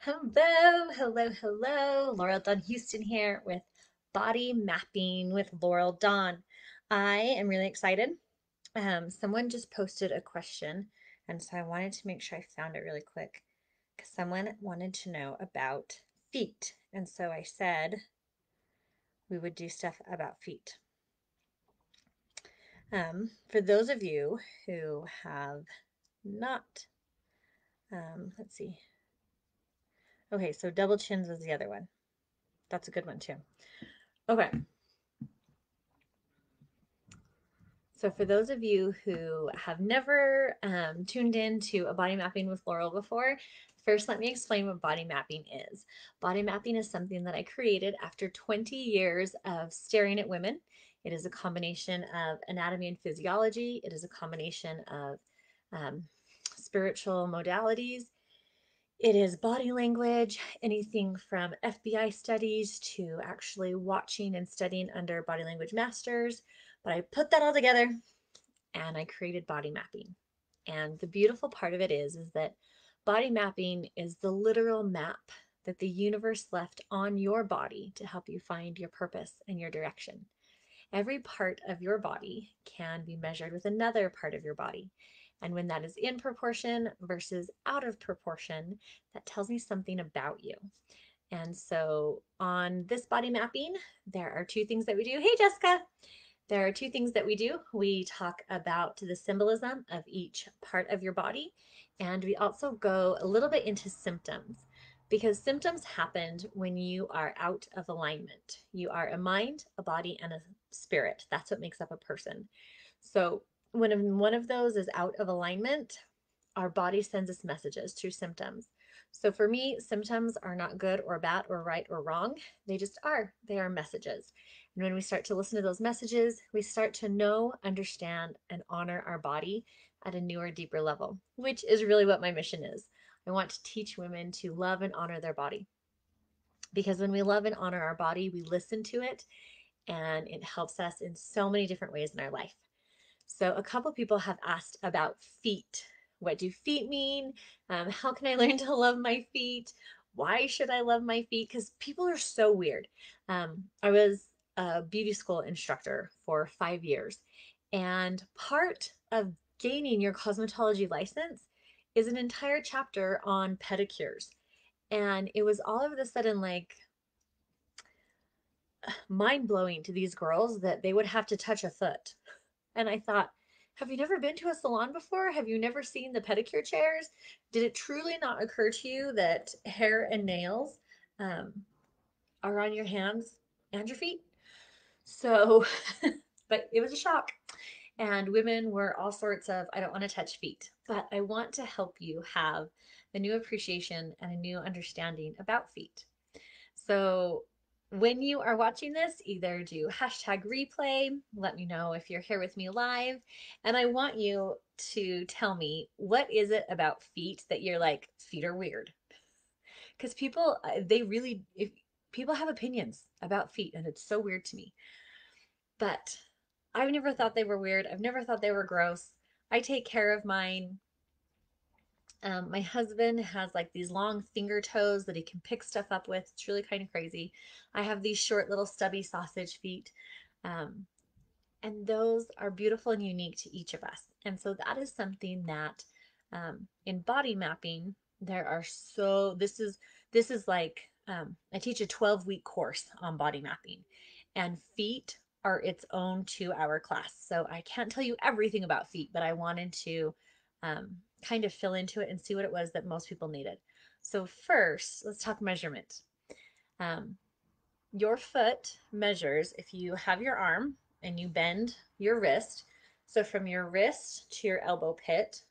Hello, hello, hello. Laurel Dawn Houston here with Body Mapping with Laurel Dawn. I am really excited. Someone just posted a question, and so I wanted to make sure I found it really quick because someone wanted to know about feet. And so I said we would do stuff about feet. For those of you who have not, let's see. Okay, so double chins was the other one. That's a good one too. Okay. So for those of you who have never tuned in to a body mapping with Laurel before, first let me explain what body mapping is. Body mapping is something that I created after 20 years of staring at women. It is a combination of anatomy and physiology. It is a combination of um, spiritual modalities. It is body language, anything from FBI studies to actually watching and studying under body language masters. But I put that all together and I created body mapping. And the beautiful part of it is that body mapping is the literal map that the universe left on your body to help you find your purpose and your direction. Every part of your body can be measured with another part of your body. And when that is in proportion versus out of proportion, that tells me something about you. And so on this body mapping, there are two things that we do. Hey, Jessica. There are two things that we do. We talk about the symbolism of each part of your body, and we also go a little bit into symptoms because symptoms happened when you are out of alignment. You are a mind, a body, and a spirit. That's what makes up a person. So when one of those is out of alignment, our body sends us messages through symptoms. So for me, symptoms are not good or bad or right or wrong. They just are. They are messages. And when we start to listen to those messages, we start to know, understand, and honor our body at a newer, deeper level, which is really what my mission is. I want to teach women to love and honor their body. Because when we love and honor our body, we listen to it and it helps us in so many different ways in our life. So, a couple people have asked about feet. What do feet mean? How can I learn to love my feet? Why should I love my feet? Because people are so weird. I was a beauty school instructor for 5 years, and part of gaining your cosmetology license is an entire chapter on pedicures. And it was all of a sudden like mind blowing to these girls that they would have to touch a foot. And I thought, have you never been to a salon before? Have you never seen the pedicure chairs? Did it truly not occur to you that hair and nails um, are on your hands and your feet? So, but it was a shock. And women were all sorts of, I don't want to touch feet, but I want to help you have a new appreciation and a new understanding about feet. So when you are watching this, either do hashtag replay, let me know if you're here with me live, and I want you to tell me what is it about feet that you're like, feet are weird. Because people, they really, if people have opinions about feet, and it's so weird to me. But I've never thought they were weird. I've never thought they were gross. I take care of mine. My husband has like these long finger toes that he can pick stuff up with. It's really kind of crazy. I have these short little stubby sausage feet. Um, and those are beautiful and unique to each of us. And so that is something that in body mapping, there are so this is like I teach a 12-week course on body mapping, and feet are its own 2-hour class. So I can't tell you everything about feet, but I wanted to kind of fill into it and see what it was that most people needed. So first, let's talk measurement. Um, your foot measures if you have your arm and you bend your wrist. So from your wrist to your elbow pit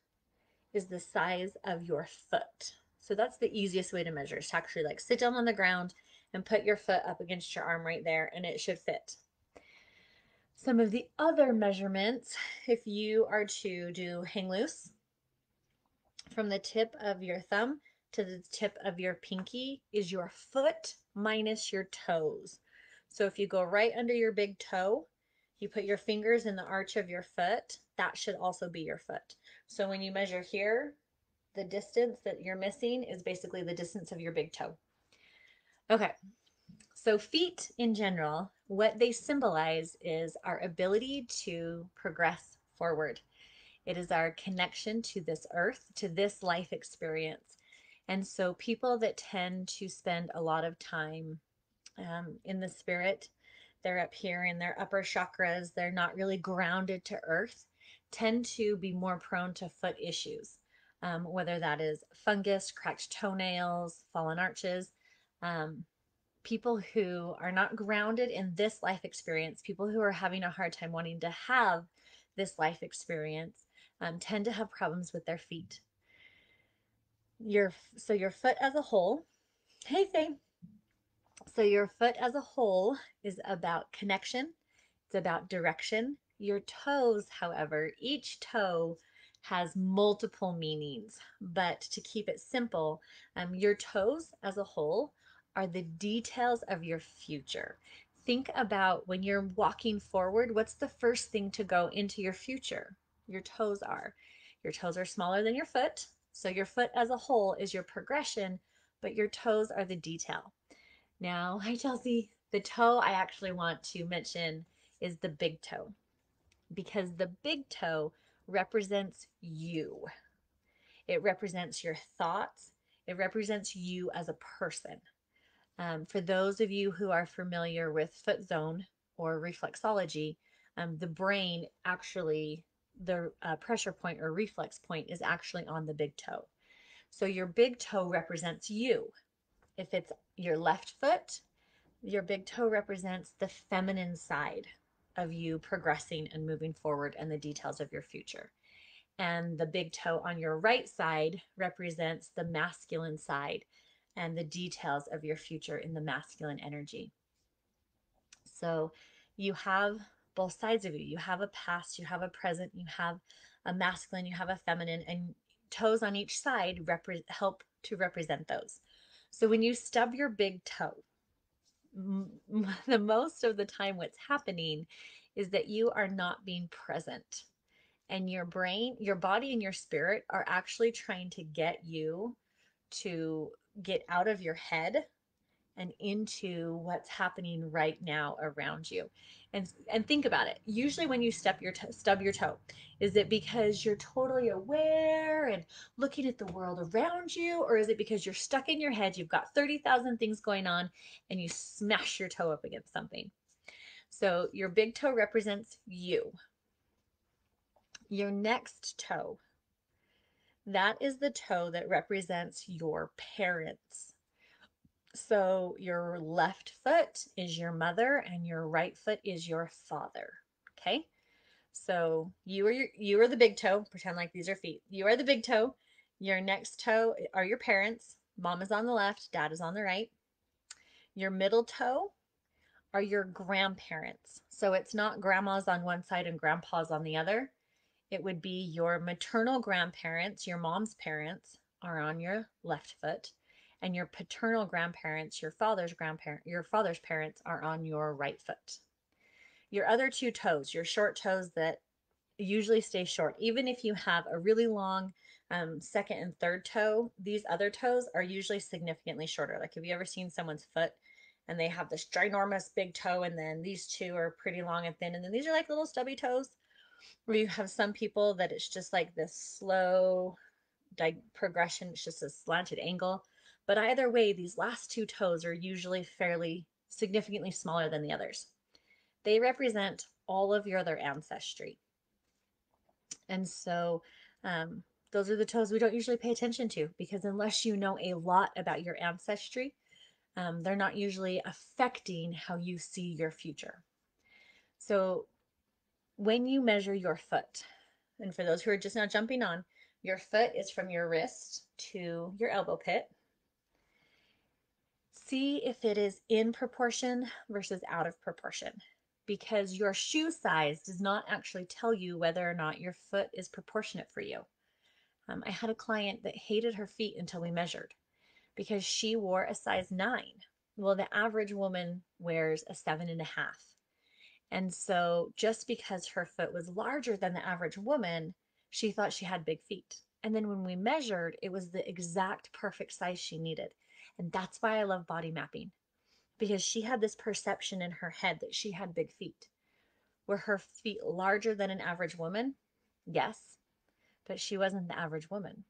is the size of your foot. So that's the easiest way to measure is to actually like sit down on the ground and put your foot up against your arm right there and it should fit. Some of the other measurements, if you are to do hang loose from the tip of your thumb to the tip of your pinky is your foot minus your toes. So if you go right under your big toe, you put your fingers in the arch of your foot, that should also be your foot. So when you measure here, The distance that you're missing is basically the distance of your big toe. Okay, so feet in general, what they symbolize is our ability to progress forward. It is our connection to this earth, to this life experience. And so people that tend to spend a lot of time in the spirit, they're up here in their upper chakras, they're not really grounded to earth, tend to be more prone to foot issues, whether that is fungus, cracked toenails, fallen arches. Um, People who are not grounded in this life experience, people who are having a hard time wanting to have this life experience, tend to have problems with their feet. Your foot as a whole. Hey, Faye. So your foot as a whole is about connection. It's about direction. Your toes, however, each toe has multiple meanings, but to keep it simple, your toes as a whole are the details of your future. Think about when you're walking forward, what's the first thing to go into your future? Your toes are. Your toes are smaller than your foot. So your foot as a whole is your progression, but your toes are the detail. Now, hi Chelsea. The toe I actually want to mention is the big toe because the big toe represents you. It represents your thoughts. It represents you as a person. For those of you who are familiar with foot zone or reflexology, the brain actually, the pressure point or reflex point is actually on the big toe. So your big toe represents you. If it's your left foot, your big toe represents the feminine side of you progressing and moving forward and the details of your future. And the big toe on your right side represents the masculine side and the details of your future in the masculine energy. So you have both sides of you. You have a past, you have a present, you have a masculine, you have a feminine, and toes on each side help to represent those. So when you stub your big toe, the most of the time what's happening is that you are not being present, and your brain, your body, and your spirit are actually trying to get you to get out of your head and into what's happening right now around you. And think about it. Usually when you stub your toe, is it because you're totally aware and looking at the world around you, or is it because you're stuck in your head, you've got 30,000 things going on, and you smash your toe up against something? So your big toe represents you. Your next toe, that is the toe that represents your parents. So your left foot is your mother and your right foot is your father. Okay? So you are the big toe. Pretend like these are feet. You are the big toe. Your next toe are your parents. Mom is on the left, dad is on the right. Your middle toe are your grandparents. So it's not grandma's on one side and grandpa's on the other. It would be your maternal grandparents, your mom's parents are on your left foot, and your paternal grandparents, your father's parents are on your right foot. Your other two toes, your short toes that usually stay short, even if you have a really long second and third toe, these other toes are usually significantly shorter. Like, have you ever seen someone's foot and they have this ginormous big toe, and then these two are pretty long and thin, and then these are like little stubby toes? Where you have some people that it's just like this slow progression, it's just a slanted angle. But either way, these last two toes are usually fairly significantly smaller than the others. They represent all of your other ancestry. And so those are the toes we don't usually pay attention to, because unless you know a lot about your ancestry, they're not usually affecting how you see your future. So when you measure your foot, and for those who are just now jumping on, your foot is from your wrist to your elbow pit. See if it is in proportion versus out of proportion, because your shoe size does not actually tell you whether or not your foot is proportionate for you. I had a client that hated her feet until we measured because she wore a size 9. Well, the average woman wears a 7.5. And so just because her foot was larger than the average woman, she thought she had big feet. And then when we measured, it was the exact perfect size she needed. And that's why I love body mapping, because she had this perception in her head that she had big feet. Were her feet larger than an average woman? Yes, but she wasn't the average woman.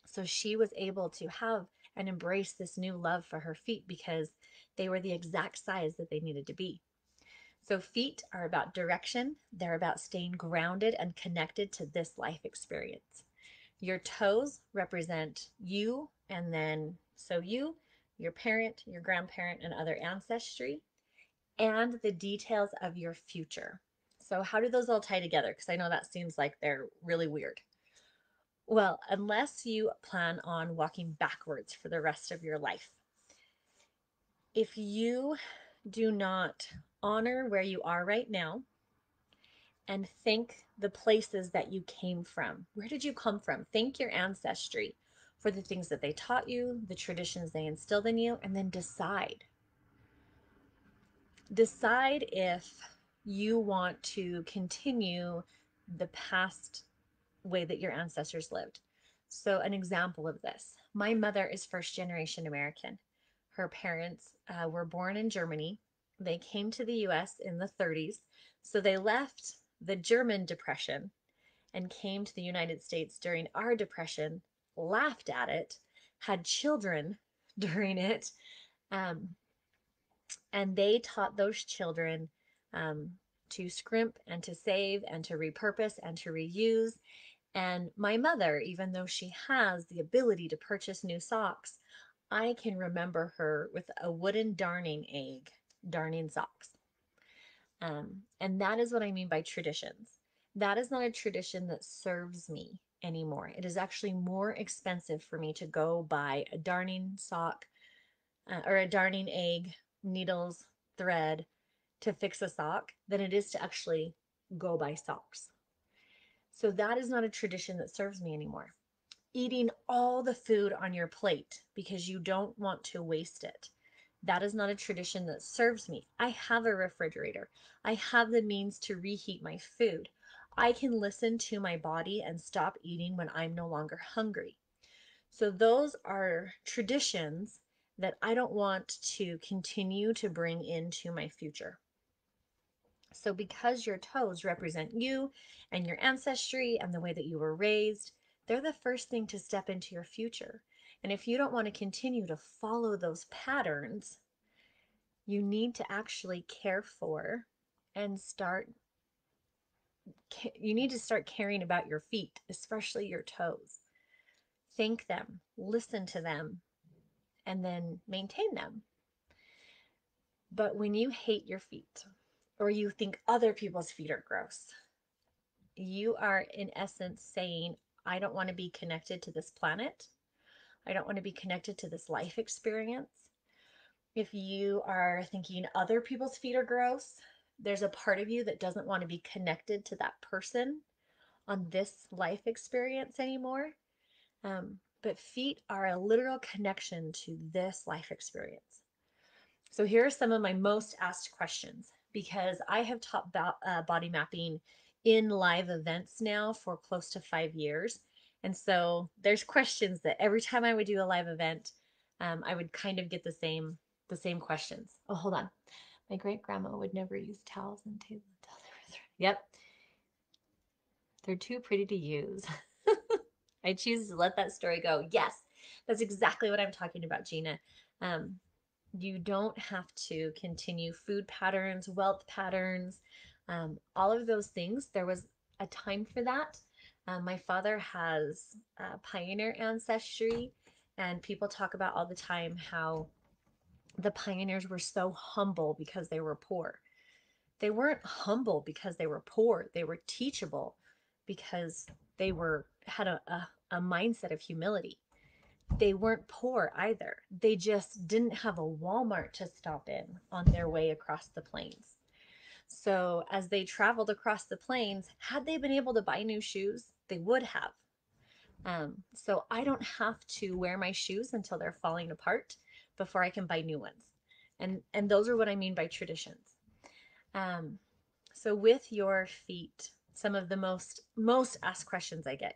So she was able to have and embrace this new love for her feet because they were the exact size that they needed to be. So feet are about direction. They're about staying grounded and connected to this life experience. Your toes represent you, and then so you, your parent, your grandparent, and other ancestry, and the details of your future. So, how do those all tie together? Because I know that seems like they're really weird. Well, unless you plan on walking backwards for the rest of your life, if you do not honor where you are right now and thank the places that you came from, where did you come from? Thank your ancestry for the things that they taught you, the traditions they instilled in you, and then decide. Decide if you want to continue the past way that your ancestors lived. So, an example of this, my mother is first generation American. Her parents were born in Germany. They came to the US in the 30s. So, they left the German Depression and came to the United States during our Depression, laughed at it, had children during it, um, and they taught those children um, to scrimp and to save and to repurpose and to reuse. And my mother, even though she has the ability to purchase new socks, I can remember her with a wooden darning egg darning socks. And that is what I mean by traditions. That is not a tradition that serves me anymore. It is actually more expensive for me to go buy a darning sock or a darning egg, needles, thread to fix a sock than it is to actually go buy socks. So that is not a tradition that serves me anymore. Eating all the food on your plate because you don't want to waste it. That is not a tradition that serves me. I have a refrigerator. I have the means to reheat my food. I can listen to my body and stop eating when I'm no longer hungry. So, those are traditions that I don't want to continue to bring into my future. So, because your toes represent you and your ancestry and the way that you were raised, they're the first thing to step into your future. And if you don't want to continue to follow those patterns, you need to actually care for and you need to start caring about your feet, especially your toes. Thank them, listen to them, and then maintain them. But when you hate your feet or you think other people's feet are gross, you are in essence saying, I don't want to be connected to this planet. I don't want to be connected to this life experience. If you are thinking other people's feet are gross, there's a part of you that doesn't want to be connected to that person on this life experience anymore. But feet are a literal connection to this life experience. So here are some of my most asked questions because I have taught body mapping in live events now for close to 5 years. And so there's questions that every time I would do a live event, I would kind of get the same questions. Oh, hold on. My great grandma would never use towels and tables until they were through. Yep, they're too pretty to use. I choose to let that story go. Yes, that's exactly what I'm talking about, Gina. Um, you don't have to continue food patterns, wealth patterns, all of those things. There was a time for that. My father has pioneer ancestry, and people talk about all the time how the pioneers were so humble because they were poor. They weren't humble because they were poor. They were teachable because they had a mindset of humility. They weren't poor either. They just didn't have a Walmart to stop in on their way across the plains. So, as they traveled across the plains, had they been able to buy new shoes, they would have. So, I don't have to wear my shoes until they're falling apart before I can buy new ones. And those are what I mean by traditions. Um, so, with your feet, some of the most asked questions I get: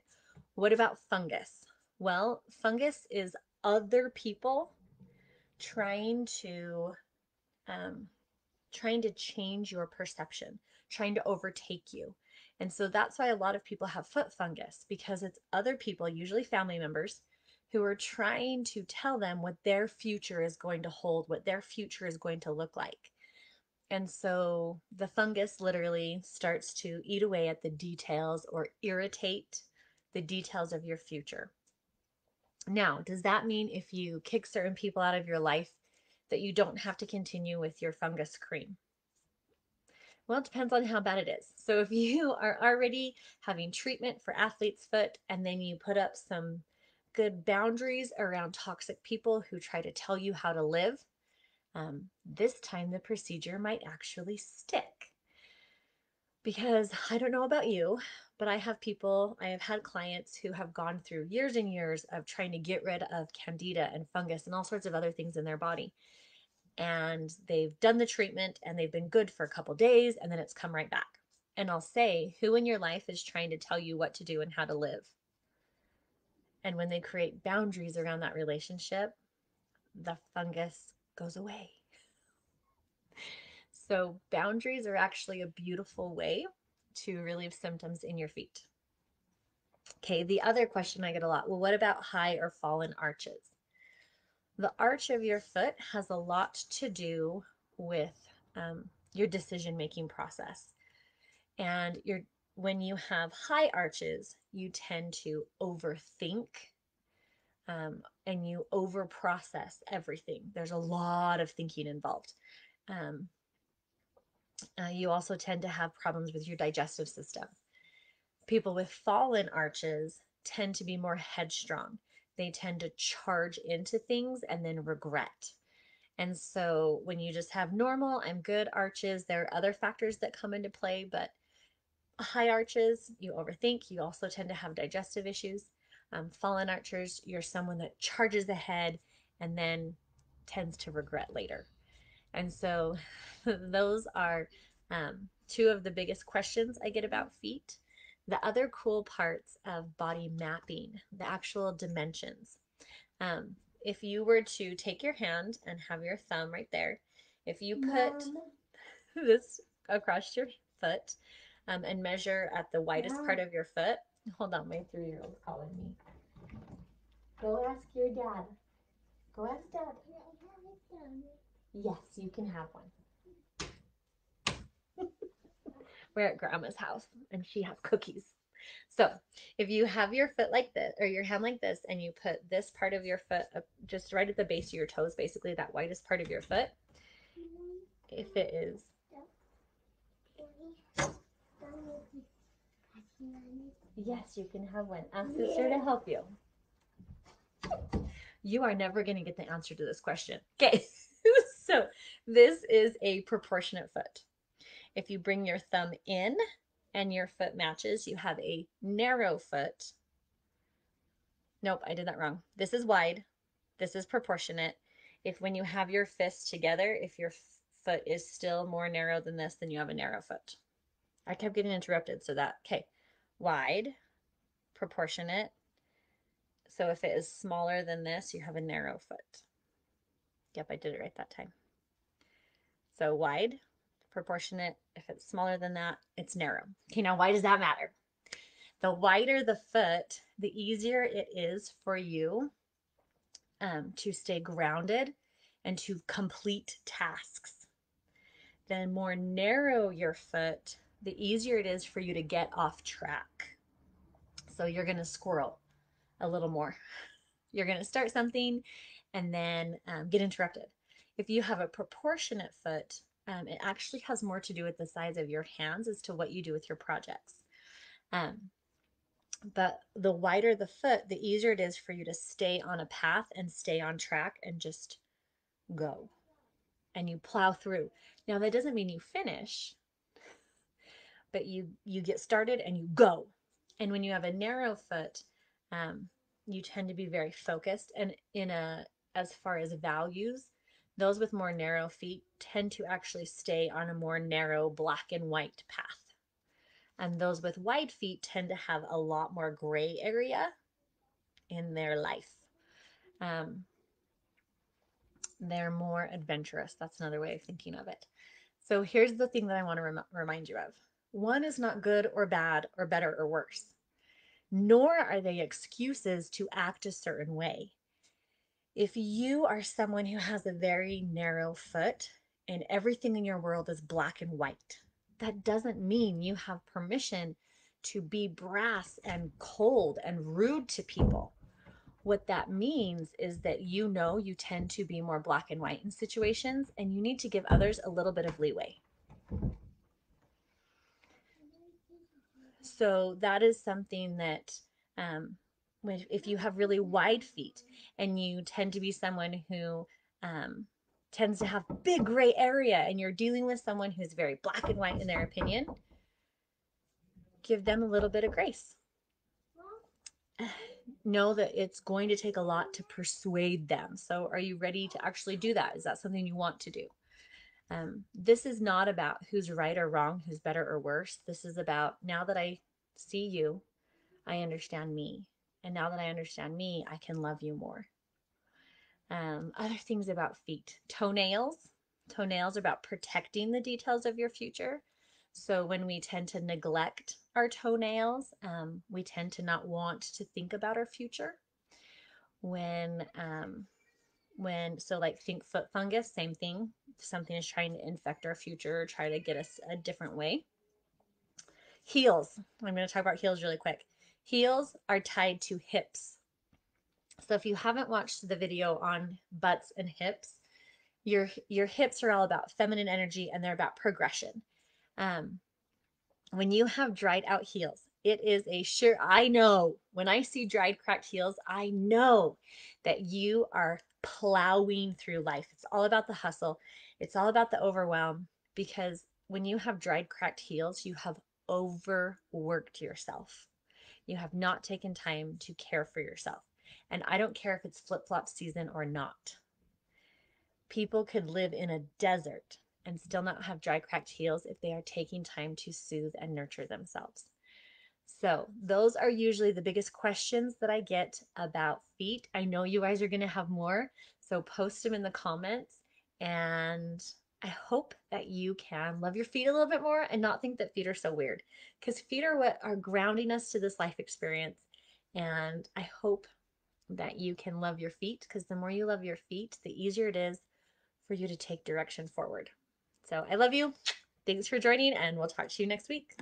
What about fungus? Well, fungus is other people trying to um, trying to change your perception, trying to overtake you. And so that's why a lot of people have foot fungus, because it's other people, usually family members, who are trying to tell them what their future is going to hold, what their future is going to look like. And so the fungus literally starts to eat away at the details or irritate the details of your future. Now, does that mean if you kick certain people out of your life that you don't have to continue with your fungus cream? Well, it depends on how bad it is. So if you are already having treatment for athlete's foot and then you put up some good boundaries around toxic people who try to tell you how to live, this time the procedure might actually stick. Because I don't know about you, but I have had clients who have gone through years and years of trying to get rid of candida and fungus and all sorts of other things in their body. And they've done the treatment and they've been good for a couple days and then it's come right back. And I'll say, who in your life is trying to tell you what to do and how to live? And when they create boundaries around that relationship, the fungus goes away. So, boundaries are actually a beautiful way to relieve symptoms in your feet. Okay, the other question I get a lot, well, what about high or fallen arches? The arch of your foot has a lot to do with your decision making process. And when you have high arches, you tend to overthink and you over process everything. There's a lot of thinking involved. Um, you also tend to have problems with your digestive system. People with fallen arches tend to be more headstrong. They tend to charge into things and then regret. And so when you just have normal, I'm good arches, there are other factors that come into play, but high arches, you overthink. You also tend to have digestive issues. Fallen archers, you're someone that charges ahead and then tends to regret later. And so those are two of the biggest questions I get about feet. The other cool parts of body mapping, the actual dimensions. If you were to take your hand and have your thumb right there, if you put this across your foot and measure at the widest part of your foot, hold on, my 3-year-old's calling me. Go ask your dad. Go ask dad. Yes, you can have one. We're at grandma's house and she has cookies. So if you have your foot like this or your hand like this and you put this part of your foot up just right at the base of your toes, basically that widest part of your foot, if it is. Yes, you can have one. Ask sister to help you. You are never going to get the answer to this question. Okay, so this is a proportionate foot. If you bring your thumb in and your foot matches, you have a narrow foot. Nope, I did that wrong. This is wide. This is proportionate. If when you have your fists together, if your foot is still more narrow than this, then you have a narrow foot. I kept getting interrupted, so that, okay. Wide, proportionate. So if it is smaller than this, you have a narrow foot. Yep, I did it right that time. So wide, proportionate. If it's smaller than that, it's narrow. Okay, now why does that matter? The wider the foot, the easier it is for you to stay grounded and to complete tasks. The more narrow your foot, the easier it is for you to get off track. So you're going to squirrel a little more. You're going to start something and then get interrupted. If you have a proportionate foot, it actually has more to do with the size of your hands as to what you do with your projects. But the wider the foot, the easier it is for you to stay on a path and stay on track and just go. And you plow through. Now, that doesn't mean you finish, but you get started and you go. And when you have a narrow foot, you tend to be very focused. And as far as values, those with more narrow feet tend to actually stay on a more narrow black and white path. And those with wide feet tend to have a lot more gray area in their life. Um, they're more adventurous. That's another way of thinking of it. So here's the thing that I want to remind you of. One is not good or bad or better or worse, nor are they excuses to act a certain way. If you are someone who has a very narrow foot and everything in your world is black and white, that doesn't mean you have permission to be brass and cold and rude to people. What that means is that you know you tend to be more black and white in situations, and you need to give others a little bit of leeway. So that is something that if you have really wide feet and you tend to be someone who tends to have big gray area and you're dealing with someone who's very black and white in their opinion, give them a little bit of grace. Know that it's going to take a lot to persuade them. So are you ready to actually do that? Is that something you want to do? This is not about who's right or wrong, who's better or worse. This is about, now that I see you, I understand me. And now that I understand me, I can love you more. Other things about feet. Toenails. Toenails are about protecting the details of your future. So when we tend to neglect our toenails, we tend to not want to think about our future. So like think foot fungus, same thing. Something is trying to infect our future, try to get us a different way. Heels. I'm going to talk about heels really quick. Heels are tied to hips. So if you haven't watched the video on butts and hips, your hips are all about feminine energy and they're about progression. When you have dried out heels, it is a sure, I know when I see dried cracked heels, I know that you are plowing through life. It's all about the hustle. It's all about the overwhelm, because when you have dried cracked heels, you have overworked yourself. You have not taken time to care for yourself. And I don't care if it's flip-flop season or not. People could live in a desert and still not have dry, cracked heels if they are taking time to soothe and nurture themselves. So those are usually the biggest questions that I get about feet. I know you guys are going to have more, so post them in the comments. And I hope that you can love your feet a little bit more and not think that feet are so weird, because feet are what are grounding us to this life experience. And I hope that you can love your feet, because the more you love your feet, the easier it is for you to take direction forward. So I love you. Thanks for joining, and we'll talk to you next week.